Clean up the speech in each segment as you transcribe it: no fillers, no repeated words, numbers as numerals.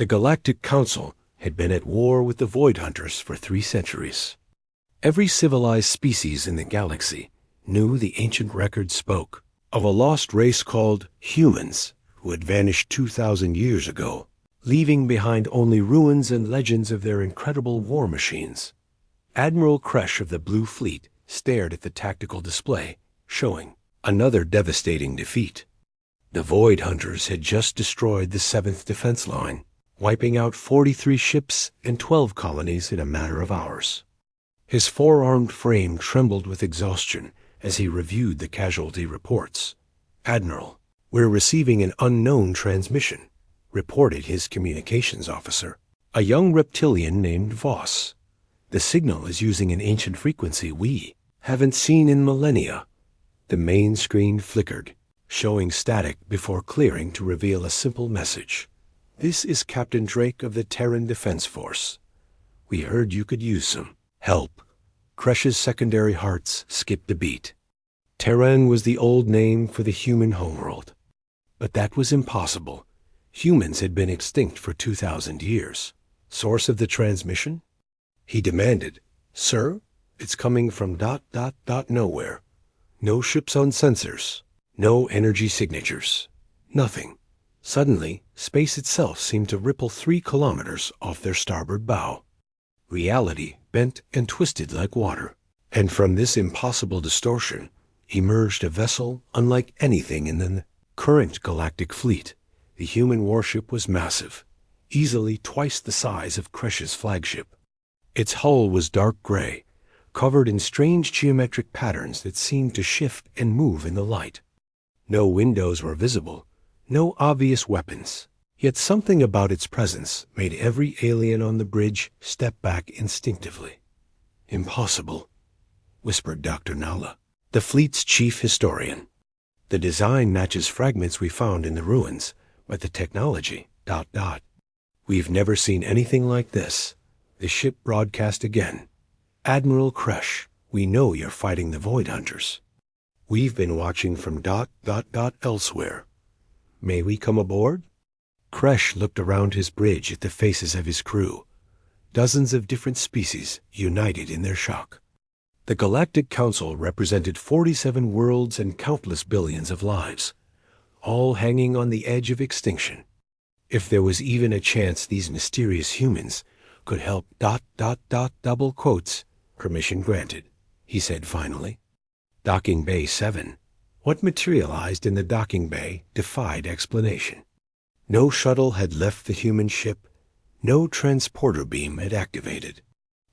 The Galactic Council had been at war with the Void Hunters for 3 centuries. Every civilized species in the galaxy knew the ancient record spoke of a lost race called humans who had vanished 2,000 years ago, leaving behind only ruins and legends of their incredible war machines. Admiral Kresh of the Blue Fleet stared at the tactical display, showing another devastating defeat. The Void Hunters had just destroyed the 7th Defense Line, wiping out 43 ships and 12 colonies in a matter of hours. His four-armed frame trembled with exhaustion as he reviewed the casualty reports. "Admiral, we're receiving an unknown transmission," reported his communications officer, a young reptilian named Voss. "The signal is using an ancient frequency we haven't seen in millennia." The main screen flickered, showing static before clearing to reveal a simple message. "This is Captain Drake of the Terran Defense Force. We heard you could use some help." Kresh's secondary hearts skipped a beat. Terran was the old name for the human homeworld. But that was impossible. Humans had been extinct for 2,000 years. Source of the transmission? He demanded. "Sir, it's coming from ... nowhere. No ships on sensors. No energy signatures. Nothing." Suddenly, space itself seemed to ripple 3 kilometers off their starboard bow. Reality bent and twisted like water, and from this impossible distortion emerged a vessel unlike anything in the current galactic fleet. The human warship was massive, easily twice the size of Kresh's flagship. Its hull was dark gray, covered in strange geometric patterns that seemed to shift and move in the light. No windows were visible, no obvious weapons. Yet something about its presence made every alien on the bridge step back instinctively. "Impossible," whispered Dr. Nala, the fleet's chief historian. "The design matches fragments we found in the ruins, but the technology... We've never seen anything like this." The ship broadcast again. "Admiral Kresh, we know you're fighting the Void Hunters. We've been watching from ... elsewhere. May we come aboard?" Kresh looked around his bridge at the faces of his crew. Dozens of different species united in their shock. The Galactic Council represented 47 worlds and countless billions of lives, all hanging on the edge of extinction. If there was even a chance these mysterious humans could help ... double quotes, "Permission granted," he said finally. Docking Bay 7. What materialized in the docking bay defied explanation. No shuttle had left the human ship. No transporter beam had activated.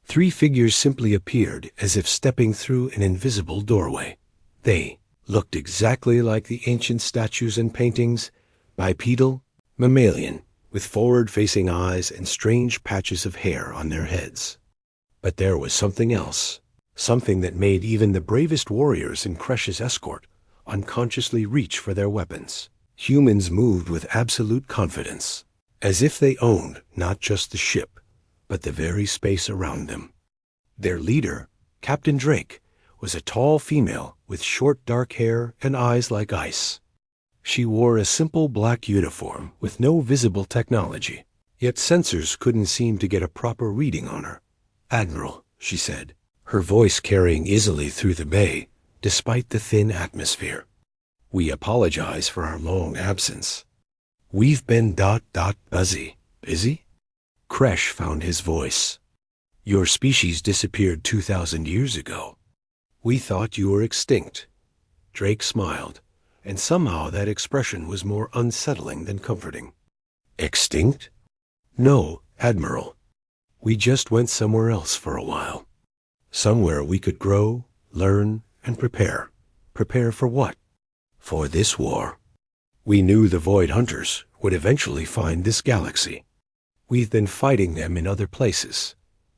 3 figures simply appeared as if stepping through an invisible doorway. They looked exactly like the ancient statues and paintings, bipedal, mammalian, with forward-facing eyes and strange patches of hair on their heads. But there was something else, something that made even the bravest warriors in Kresh's escort unconsciously reach for their weapons. Humans moved with absolute confidence, as if they owned not just the ship, but the very space around them. Their leader, Captain Drake, was a tall female with short dark hair and eyes like ice. She wore a simple black uniform with no visible technology, yet sensors couldn't seem to get a proper reading on her. "Admiral," she said, her voice carrying easily through the bay, despite the thin atmosphere. "We apologize for our long absence. We've been ... busy." "Busy?" Kresh found his voice. "Your species disappeared 2,000 years ago. We thought you were extinct." Drake smiled, and somehow that expression was more unsettling than comforting. "Extinct? No, Admiral. We just went somewhere else for a while. Somewhere we could grow, learn, and prepare. Prepare for what? For this war. We knew the Void Hunters would eventually find this galaxy. We've been fighting them in other places,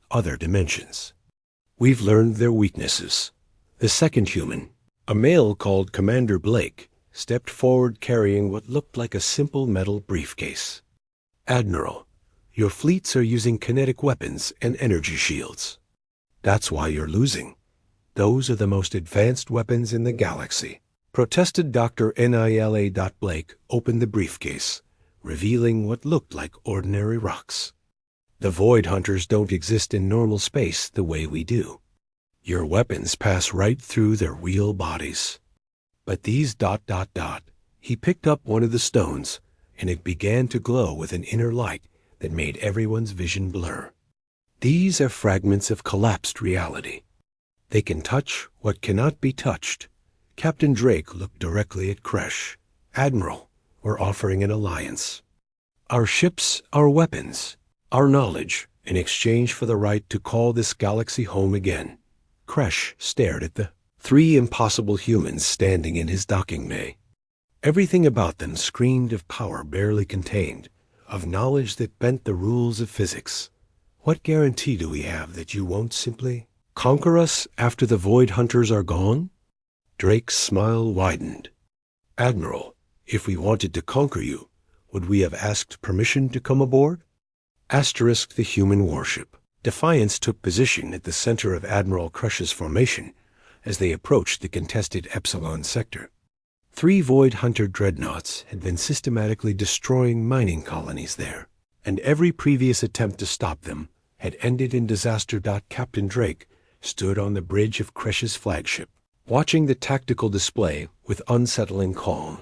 other dimensions. We've learned their weaknesses." The second human, a male called Commander Blake, stepped forward carrying what looked like a simple metal briefcase. "Admiral, your fleets are using kinetic weapons and energy shields. That's why you're losing. Those are the most advanced weapons in the galaxy." Protested Dr. Nila. Blake opened the briefcase, revealing what looked like ordinary rocks. The Void Hunters don't exist in normal space the way we do. Your weapons pass right through their real bodies. But these ... He picked up one of the stones, and it began to glow with an inner light that made everyone's vision blur. These are fragments of collapsed reality. They can touch what cannot be touched. Captain Drake looked directly at Kresh. Admiral, we're offering an alliance. Our ships, our weapons, our knowledge, in exchange for the right to call this galaxy home again. Kresh stared at the 3 impossible humans standing in his docking bay. Everything about them screamed of power barely contained, of knowledge that bent the rules of physics. What guarantee do we have that you won't simply conquer us after the Void Hunters are gone? Drake's smile widened. Admiral, if we wanted to conquer you, would we have asked permission to come aboard? Asterisk the human warship. Defiance took position at the center of Admiral Kresh's formation as they approached the contested Epsilon sector. 3 Void Hunter dreadnoughts had been systematically destroying mining colonies there, and every previous attempt to stop them had ended in disaster. Captain Drake stood on the bridge of Kresh's flagship, watching the tactical display with unsettling calm.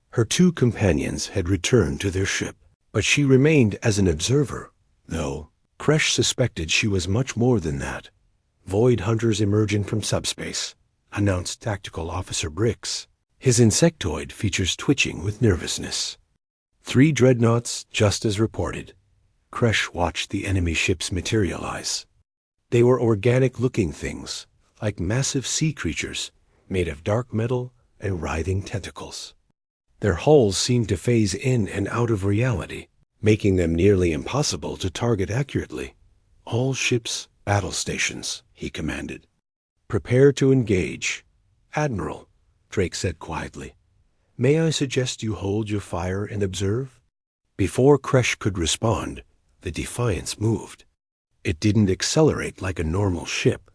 Her 2 companions had returned to their ship, but she remained as an observer, though Kresh suspected she was much more than that. Void Hunters emerging from subspace, announced Tactical Officer Brix. His insectoid features twitching with nervousness. 3 dreadnoughts, just as reported. Kresh watched the enemy ships materialize. They were organic-looking things, like massive sea creatures made of dark metal and writhing tentacles. Their hulls seemed to phase in and out of reality, making them nearly impossible to target accurately. All ships, battle stations, he commanded. Prepare to engage. Admiral, Drake said quietly, may I suggest you hold your fire and observe? Before Kresh could respond, the Defiance moved. It didn't accelerate like a normal ship.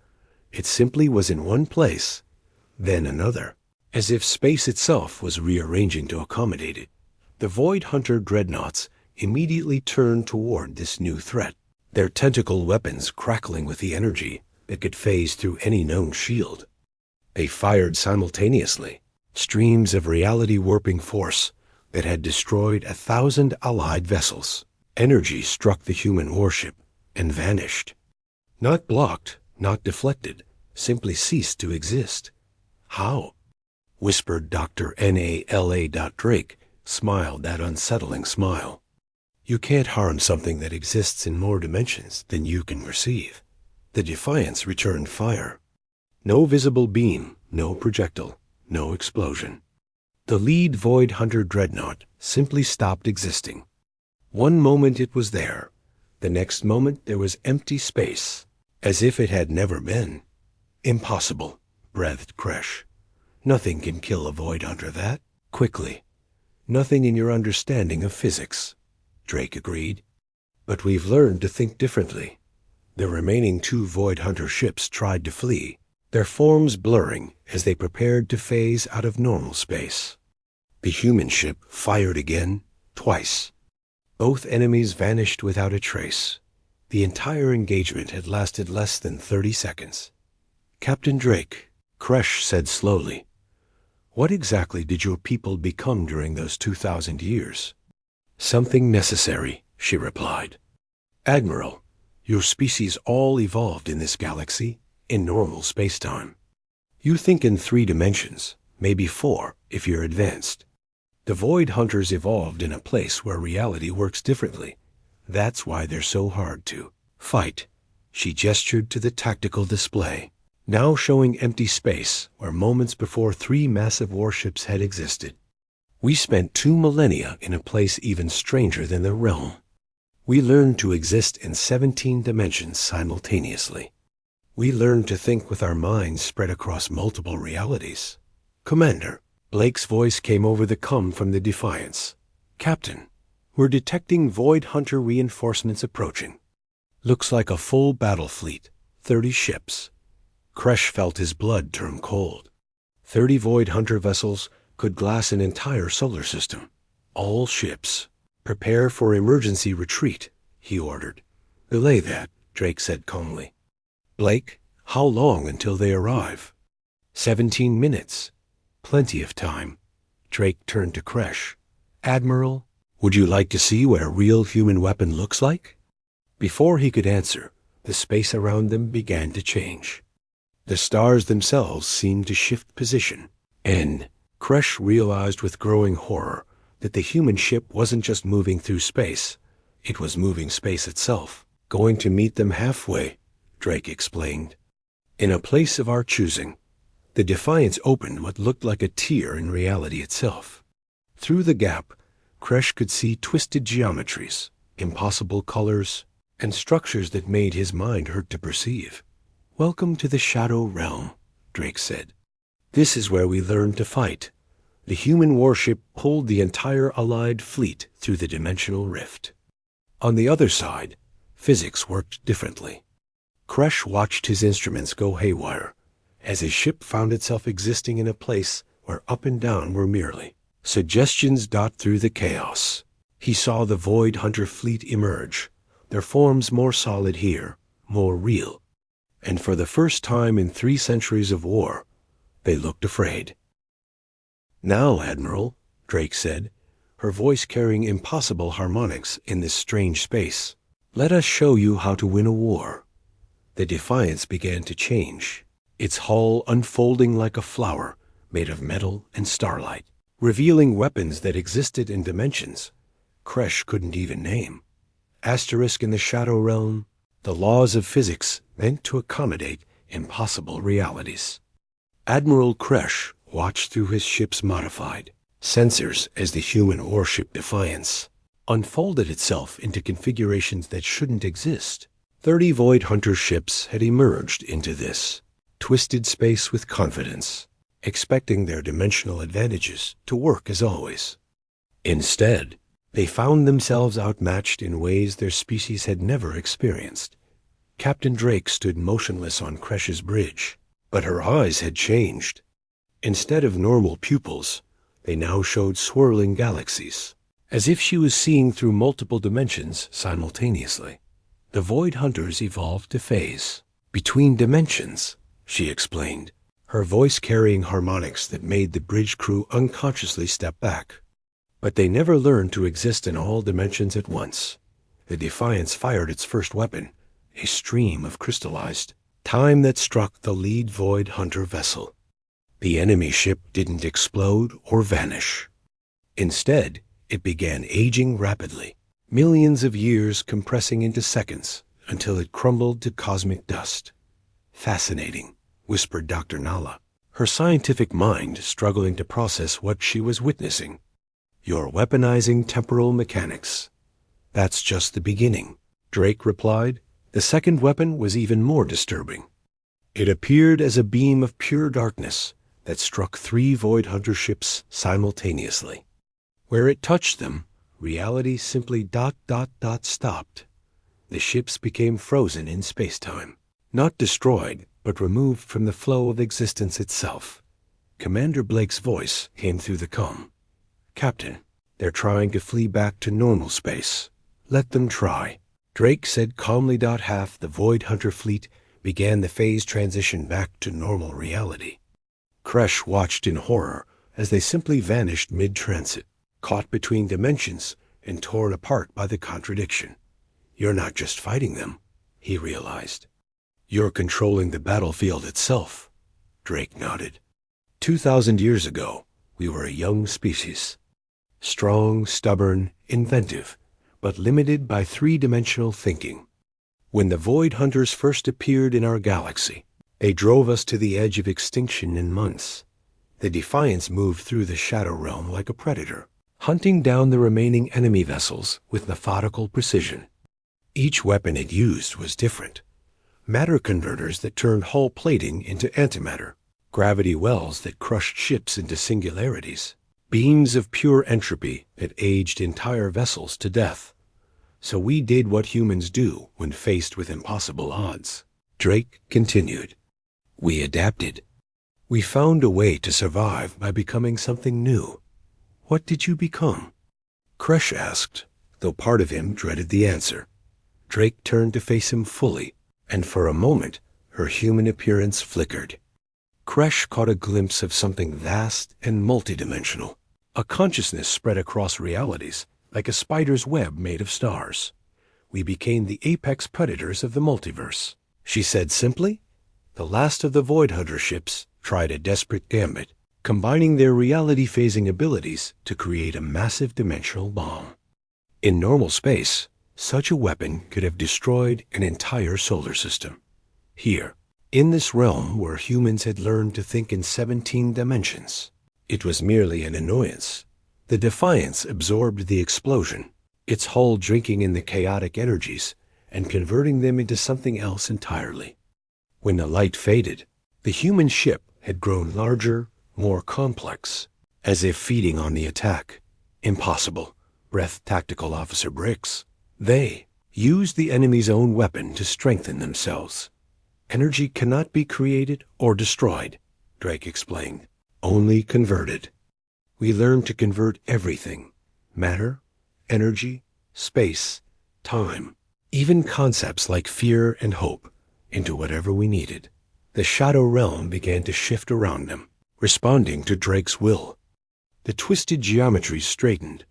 It simply was in one place, then another, as if space itself was rearranging to accommodate it. The Void Hunter dreadnoughts immediately turned toward this new threat, their tentacle weapons crackling with the energy that could phase through any known shield. They fired simultaneously, streams of reality-warping force that had destroyed 1,000 Allied vessels. Energy struck the human warship and vanished. Not blocked, not deflected, simply ceased to exist. How? Whispered Dr. Nala. Drake smiled that unsettling smile. You can't harm something that exists in more dimensions than you can receive. The Defiance returned fire. No visible beam, no projectile, no explosion. The lead Void Hunter dreadnought simply stopped existing. One moment it was there. The next moment there was empty space, as if it had never been. Impossible, breathed Kresh. Nothing can kill a Void Hunter that quickly. Nothing in your understanding of physics, Drake agreed. But we've learned to think differently. The remaining 2 Void Hunter ships tried to flee, their forms blurring as they prepared to phase out of normal space. The human ship fired again, twice. Both enemies vanished without a trace. The entire engagement had lasted less than 30 seconds. Captain Drake, Kresh said slowly, what exactly did your people become during those 2,000 years? Something necessary, she replied. Admiral, your species all evolved in this galaxy, in normal space-time. You think in 3 dimensions, maybe 4 if you're advanced. The Void Hunters evolved in a place where reality works differently. That's why they're so hard to fight. She gestured to the tactical display, now showing empty space where moments before 3 massive warships had existed. We spent 2 millennia in a place even stranger than the realm. We learned to exist in 17 dimensions simultaneously. We learned to think with our minds spread across multiple realities. Commander, Blake's voice came over the com from the Defiance. Captain, we're detecting Void Hunter reinforcements approaching. Looks like a full battle fleet, 30 ships. Kresh felt his blood turn cold. 30 Void Hunter vessels could glass an entire solar system. All ships. "Prepare for emergency retreat," he ordered. "Belay that," Drake said calmly. "Blake, how long until they arrive?" 17 minutes. Plenty of time. Drake turned to Kresh. "Admiral, would you like to see what a real human weapon looks like?" Before he could answer, the space around them began to change. The stars themselves seemed to shift position, and Kresh realized with growing horror that the human ship wasn't just moving through space, it was moving space itself, going to meet them halfway, Drake explained. In a place of our choosing, the Defiance opened what looked like a tear in reality itself. Through the gap, Kresh could see twisted geometries, impossible colors, and structures that made his mind hurt to perceive. "Welcome to the Shadow Realm," Drake said. "This is where we learn to fight." The human warship pulled the entire Allied fleet through the dimensional rift. On the other side, physics worked differently. Kresh watched his instruments go haywire, as his ship found itself existing in a place where up and down were merely suggestions dot through the chaos. He saw the Void Hunter fleet emerge, their forms more solid here, more real. And for the first time in 3 centuries of war, they looked afraid. "Now, Admiral," Drake said, her voice carrying impossible harmonics in this strange space, "let us show you how to win a war." The Defiance began to change, its hull unfolding like a flower made of metal and starlight, revealing weapons that existed in dimensions Kresh couldn't even name. Asterisk in the Shadow Realm, the laws of physics meant to accommodate impossible realities. Admiral Kresh watched through his ship's modified sensors as the human warship Defiance unfolded itself into configurations that shouldn't exist. 30 Void Hunter ships had emerged into this twisted space with confidence, expecting their dimensional advantages to work as always. Instead, they found themselves outmatched in ways their species had never experienced. Captain Drake stood motionless on Kresh's bridge, but her eyes had changed. Instead of normal pupils, they now showed swirling galaxies, as if she was seeing through multiple dimensions simultaneously. The Void Hunters evolved to phase between dimensions, she explained, her voice carrying harmonics that made the bridge crew unconsciously step back. But they never learned to exist in all dimensions at once. The Defiance fired its first weapon, a stream of crystallized time that struck the lead Void Hunter vessel. The enemy ship didn't explode or vanish. Instead, it began aging rapidly, millions of years compressing into seconds until it crumbled to cosmic dust. "Fascinating," whispered Dr. Nala, her scientific mind struggling to process what she was witnessing. "You're weaponizing temporal mechanics." "That's just the beginning," Drake replied. The second weapon was even more disturbing. It appeared as a beam of pure darkness that struck 3 Void Hunter ships simultaneously. Where it touched them, reality simply ... stopped. The ships became frozen in space-time. Not destroyed, but removed from the flow of existence itself. Commander Blake's voice came through the comm. "Captain, they're trying to flee back to normal space. Let them try." Drake said calmly. Half the Void Hunter fleet began the phase transition back to normal reality. Kresh watched in horror as they simply vanished mid-transit, caught between dimensions and torn apart by the contradiction. "You're not just fighting them," he realized. "You're controlling the battlefield itself." Drake nodded. 2,000 years ago, we were a young species. Strong, stubborn, inventive, but limited by 3-dimensional thinking. When the Void Hunters first appeared in our galaxy, they drove us to the edge of extinction in months. The Defiance moved through the Shadow Realm like a predator, hunting down the remaining enemy vessels with methodical precision. Each weapon it used was different. Matter converters that turned hull plating into antimatter, gravity wells that crushed ships into singularities, beams of pure entropy that aged entire vessels to death. So we did what humans do when faced with impossible odds. Drake continued. We adapted. We found a way to survive by becoming something new. What did you become? Kresh asked, though part of him dreaded the answer. Drake turned to face him fully, and for a moment her human appearance flickered. Kresh caught a glimpse of something vast and multidimensional, a consciousness spread across realities like a spider's web made of stars. We became the apex predators of the multiverse, she said simply. The last of the Void Hunter ships tried a desperate gambit, combining their reality-phasing abilities to create a massive dimensional bomb. In normal space, such a weapon could have destroyed an entire solar system. Here, in this realm where humans had learned to think in 17 dimensions, it was merely an annoyance. The Defiance absorbed the explosion, its hull drinking in the chaotic energies and converting them into something else entirely. When the light faded, the human ship had grown larger, more complex, as if feeding on the attack. Impossible, breathed Tactical Officer Briggs. They used the enemy's own weapon to strengthen themselves. Energy cannot be created or destroyed, Drake explained, only converted. We learned to convert everything: matter, energy, space, time, even concepts like fear and hope, into whatever we needed. The shadow realm began to shift around them, responding to Drake's will. The twisted geometry straightened,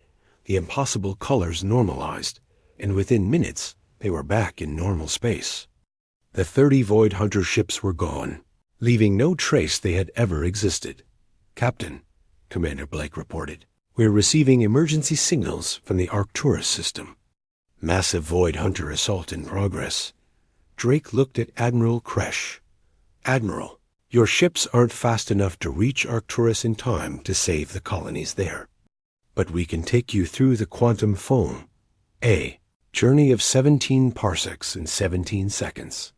the impossible colors normalized, and within minutes they were back in normal space. The 30 Void Hunter ships were gone, leaving no trace they had ever existed. "Captain," Commander Blake reported, "we're receiving emergency signals from the Arcturus system. Massive Void Hunter assault in progress." Drake looked at Admiral Kresh. "Admiral, your ships aren't fast enough to reach Arcturus in time to save the colonies there. But we can take you through the quantum foam. A journey of 17 parsecs in 17 seconds.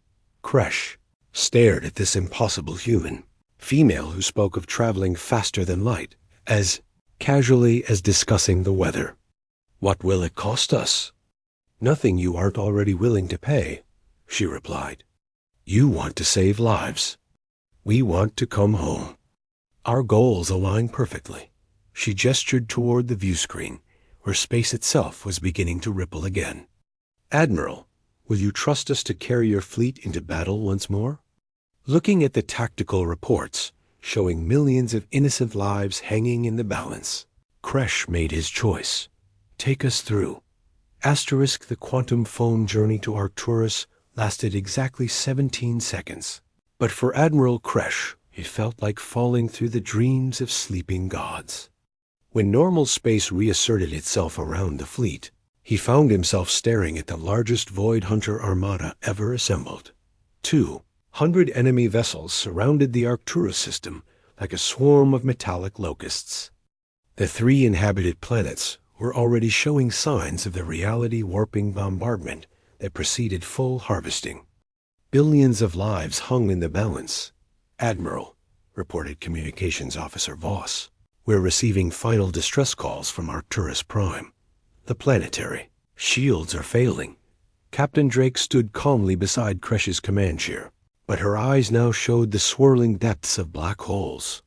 Kresh stared at this impossible human, female who spoke of traveling faster than light, as casually as discussing the weather. "What will it cost us?" "Nothing you aren't already willing to pay," she replied. "You want to save lives. We want to come home. Our goals align perfectly." She gestured toward the view screen, where space itself was beginning to ripple again. "Admiral, will you trust us to carry your fleet into battle once more?" Looking at the tactical reports, showing millions of innocent lives hanging in the balance, Kresh made his choice. "Take us through." The quantum foam journey to Arcturus lasted exactly 17 seconds. But for Admiral Kresh, it felt like falling through the dreams of sleeping gods. When normal space reasserted itself around the fleet, he found himself staring at the largest Void Hunter armada ever assembled. 200 enemy vessels surrounded the Arcturus system like a swarm of metallic locusts. The 3 inhabited planets were already showing signs of the reality-warping bombardment that preceded full harvesting. Billions of lives hung in the balance. "Admiral," reported Communications Officer Voss, "we're receiving final distress calls from Arcturus Prime. The planetary shields are failing." Captain Drake stood calmly beside Kresh's command chair, but her eyes now showed the swirling depths of black holes.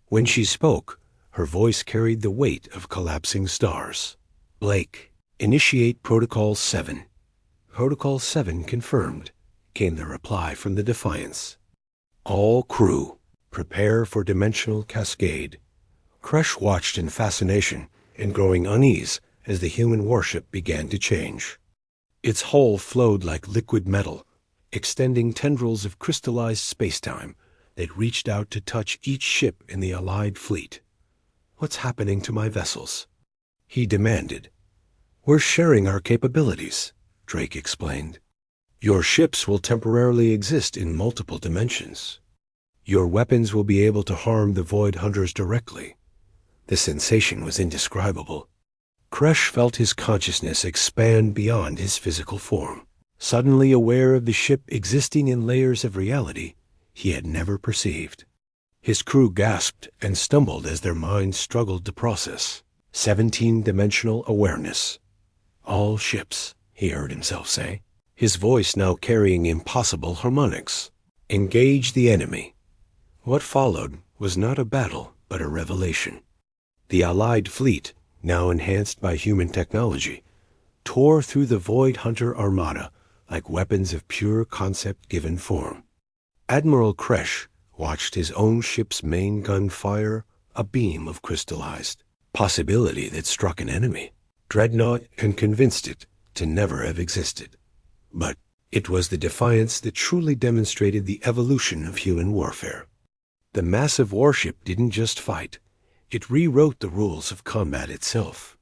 When she spoke, her voice carried the weight of collapsing stars. "Blake, initiate Protocol 7. "Protocol 7 confirmed," came the reply from the Defiance. "All crew, prepare for dimensional cascade." Kresh watched in fascination and growing unease as the human warship began to change. Its hull flowed like liquid metal, extending tendrils of crystallized spacetime that reached out to touch each ship in the Allied fleet. "What's happening to my vessels?" he demanded. "We're sharing our capabilities," Drake explained. "Your ships will temporarily exist in multiple dimensions. Your weapons will be able to harm the Void Hunters directly." The sensation was indescribable. Kresh felt his consciousness expand beyond his physical form, suddenly aware of the ship existing in layers of reality he had never perceived. His crew gasped and stumbled as their minds struggled to process 17-dimensional awareness. "All ships," he heard himself say, his voice now carrying impossible harmonics. "Engage the enemy." What followed was not a battle, but a revelation. The Allied fleet, now enhanced by human technology, tore through the Void Hunter armada like weapons of pure concept-given form. Admiral Kresh watched his own ship's main gun fire a beam of crystallized possibility that struck an enemy, dreadnought, and convinced it to never have existed. But it was the defiance that truly demonstrated the evolution of human warfare. The massive warship didn't just fight, it rewrote the rules of combat itself.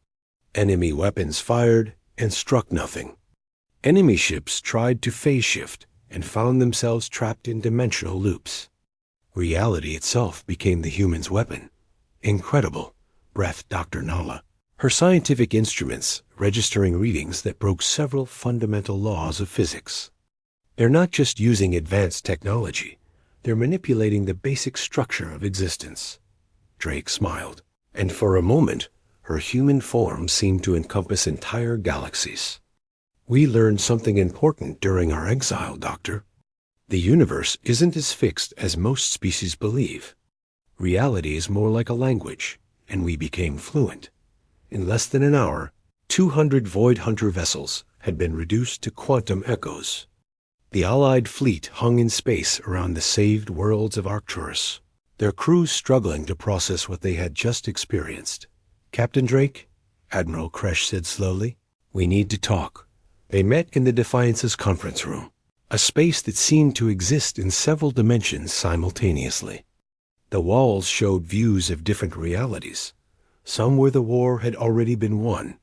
Enemy weapons fired and struck nothing. Enemy ships tried to phase shift and found themselves trapped in dimensional loops. Reality itself became the human's weapon. Incredible, breathed Dr. Nala, her scientific instruments registering readings that broke several fundamental laws of physics. They're not just using advanced technology, they're manipulating the basic structure of existence. Drake smiled, and for a moment, her human form seemed to encompass entire galaxies. We learned something important during our exile, Doctor. The universe isn't as fixed as most species believe. Reality is more like a language, and we became fluent. In less than an hour, 200 Void Hunter vessels had been reduced to quantum echoes. The Allied fleet hung in space around the saved worlds of Arcturus, their crews struggling to process what they had just experienced. Captain Drake, Admiral Kresh said slowly, we need to talk. They met in the Defiance's conference room, a space that seemed to exist in several dimensions simultaneously. The walls showed views of different realities, some where the war had already been won,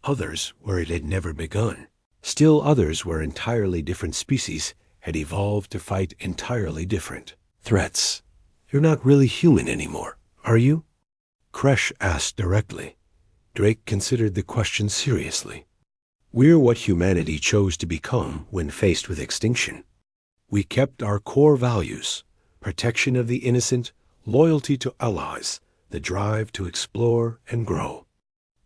others where it had never begun, still others where entirely different species had evolved to fight entirely different threats. You're not really human anymore, are you? Kresh asked directly. Drake considered the question seriously. We're what humanity chose to become when faced with extinction. We kept our core values, protection of the innocent, loyalty to allies, the drive to explore and grow.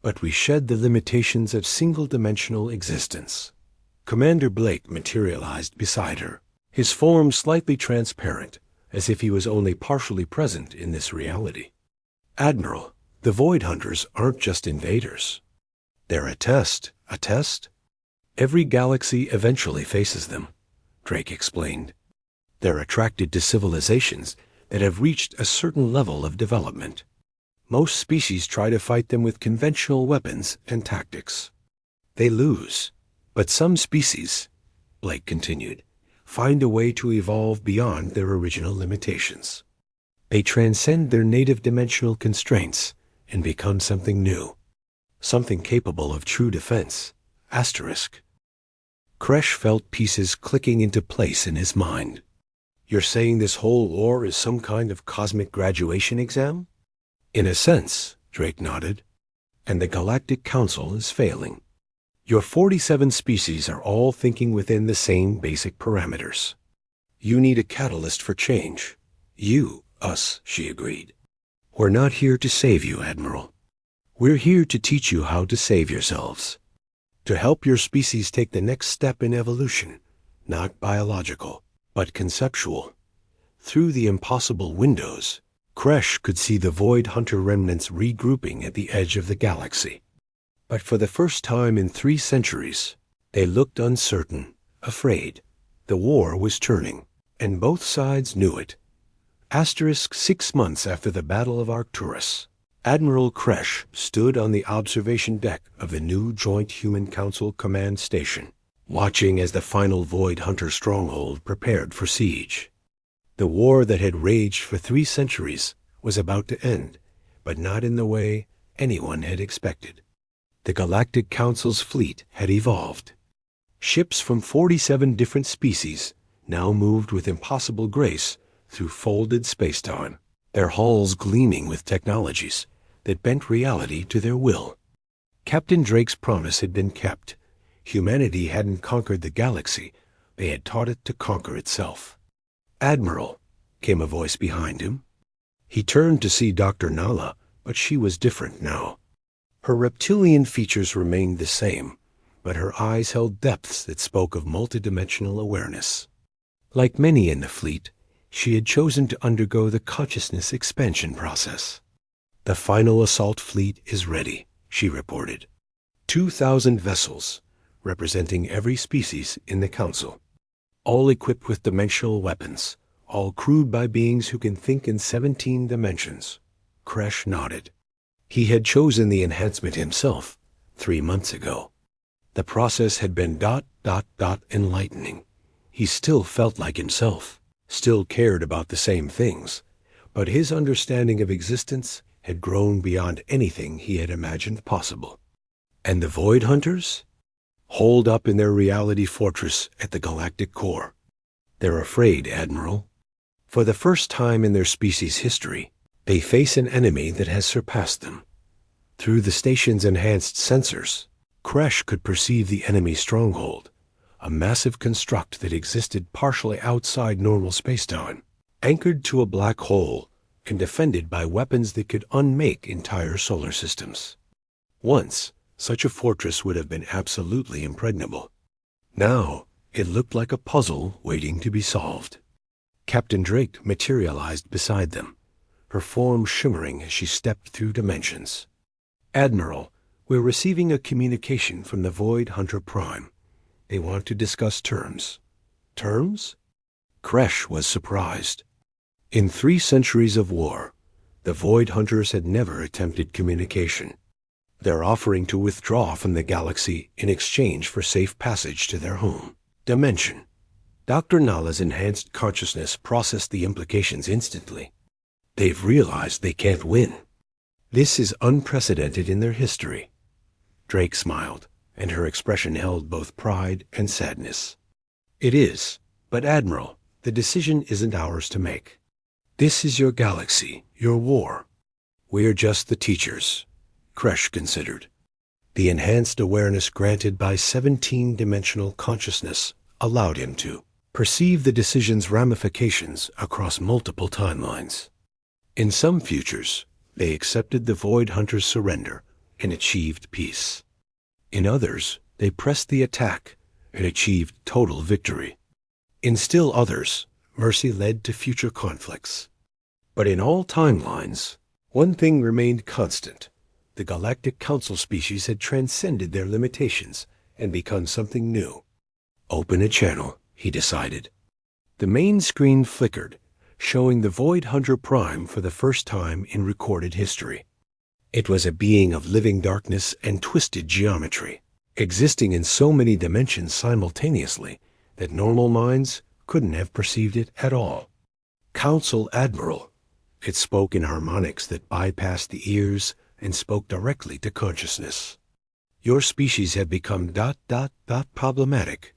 But we shed the limitations of single-dimensional existence. Commander Blake materialized beside her, his form slightly transparent, as if he was only partially present in this reality. Admiral, the Void Hunters aren't just invaders. They're a test. A test? Every galaxy eventually faces them, Drake explained. They're attracted to civilizations that have reached a certain level of development. Most species try to fight them with conventional weapons and tactics. They lose, but some species, Blake continued, find a way to evolve beyond their original limitations. They transcend their native dimensional constraints and become something new. Something capable of true defense. Asterisk. Kresh felt pieces clicking into place in his mind. You're saying this whole war is some kind of cosmic graduation exam? In a sense, Drake nodded. And the Galactic Council is failing. Your 47 species are all thinking within the same basic parameters. You need a catalyst for change. You, us, she agreed. We're not here to save you, Admiral. We're here to teach you how to save yourselves, to help your species take the next step in evolution, not biological, but conceptual. Through the impossible windows, Kresh could see the Void Hunter remnants regrouping at the edge of the galaxy. But for the first time in 3 centuries, they looked uncertain, afraid. The war was turning, and both sides knew it. 6 months after the Battle of Arcturus, Admiral Kresh stood on the observation deck of the new Joint Human Council Command Station, watching as the final Void Hunter stronghold prepared for siege. The war that had raged for 3 centuries was about to end, but not in the way anyone had expected. The Galactic Council's fleet had evolved. Ships from 47 different species now moved with impossible grace through folded spacetime, their hulls gleaming with technologies that bent reality to their will. Captain Drake's promise had been kept. Humanity hadn't conquered the galaxy, they had taught it to conquer itself. Admiral, came a voice behind him. He turned to see Dr. Nala, but she was different now. Her reptilian features remained the same, but her eyes held depths that spoke of multidimensional awareness. Like many in the fleet, she had chosen to undergo the consciousness expansion process. The final assault fleet is ready, she reported. 2,000 vessels, representing every species in the Council, all equipped with dimensional weapons, all crewed by beings who can think in 17 dimensions. Kresh nodded. He had chosen the enhancement himself 3 months ago. The process had been ... enlightening. He still felt like himself, still cared about the same things, but his understanding of existence had grown beyond anything he had imagined possible. And the Void Hunters? Holed up in their reality fortress at the galactic core. They're afraid, Admiral. For the first time in their species' history, they face an enemy that has surpassed them. Through the station's enhanced sensors, Kresh could perceive the enemy stronghold, a massive construct that existed partially outside normal spacetime, anchored to a black hole and defended by weapons that could unmake entire solar systems. Once, such a fortress would have been absolutely impregnable. Now, it looked like a puzzle waiting to be solved. Captain Drake materialized beside them, her form shimmering as she stepped through dimensions. Admiral, we're receiving a communication from the Void Hunter Prime. They want to discuss terms. Terms? Kresh was surprised. In 3 centuries of war, the Void Hunters had never attempted communication. They're offering to withdraw from the galaxy in exchange for safe passage to their home dimension. Dr. Nala's enhanced consciousness processed the implications instantly. They've realized they can't win. This is unprecedented in their history. Drake smiled, and her expression held both pride and sadness. It is, but Admiral, the decision isn't ours to make. This is your galaxy, your war. We're just the teachers, Kresh considered. The enhanced awareness granted by 17-dimensional consciousness allowed him to perceive the decision's ramifications across multiple timelines. In some futures, they accepted the Void Hunter's surrender and achieved peace. In others, they pressed the attack and achieved total victory. In still others, mercy led to future conflicts. But in all timelines, one thing remained constant. The Galactic Council species had transcended their limitations and become something new. Open a channel, he decided. The main screen flickered, showing the Void Hunter Prime for the first time in recorded history. It was a being of living darkness and twisted geometry, existing in so many dimensions simultaneously that normal minds couldn't have perceived it at all. Council Admiral. It spoke in harmonics that bypassed the ears and spoke directly to consciousness. Your species have become ... problematic.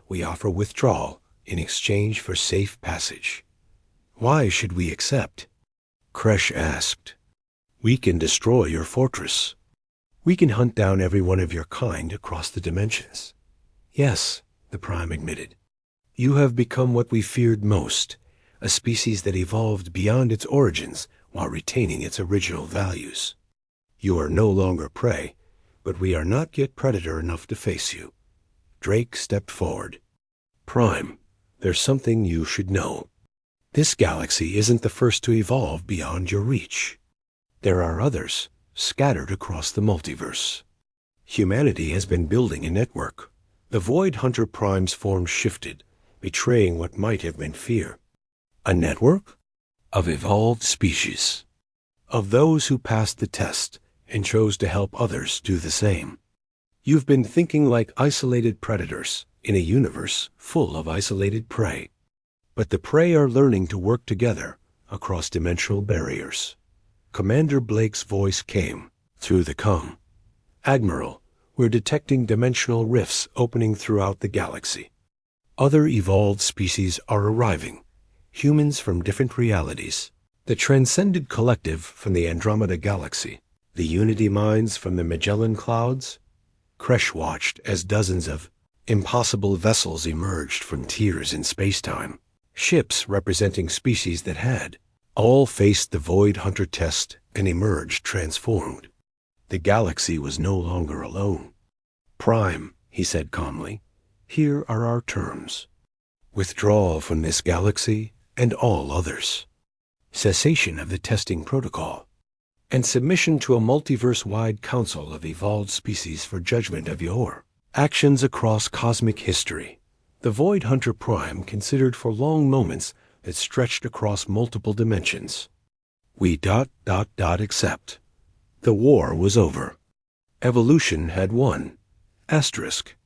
We offer withdrawal in exchange for safe passage. Why should we accept? Kresh asked. We can destroy your fortress. We can hunt down every one of your kind across the dimensions. Yes, the Prime admitted. You have become what we feared most, a species that evolved beyond its origins while retaining its original values. You are no longer prey, but we are not yet predator enough to face you. Drake stepped forward. Prime, there's something you should know. This galaxy isn't the first to evolve beyond your reach. There are others, scattered across the multiverse. Humanity has been building a network. The Void Hunter Prime's form shifted, betraying what might have been fear. A network? Of evolved species. Of those who passed the test and chose to help others do the same. You've been thinking like isolated predators in a universe full of isolated prey. But the prey are learning to work together across dimensional barriers. Commander Blake's voice came through the comm. Admiral, we're detecting dimensional rifts opening throughout the galaxy. Other evolved species are arriving, humans from different realities. The Transcended Collective from the Andromeda Galaxy, the Unity Minds from the Magellan Clouds. Kresh watched as dozens of impossible vessels emerged from tiers in spacetime. Ships representing species that had all faced the Void Hunter test and emerged transformed. The galaxy was no longer alone. Prime, he said calmly, here are our terms. Withdrawal from this galaxy and all others. Cessation of the testing protocol. and submission to a multiverse-wide council of evolved species for judgment of your actions across cosmic history. The Void Hunter Prime considered for long moments that stretched across multiple dimensions. We ... accept. The war was over. Evolution had won. Asterisk.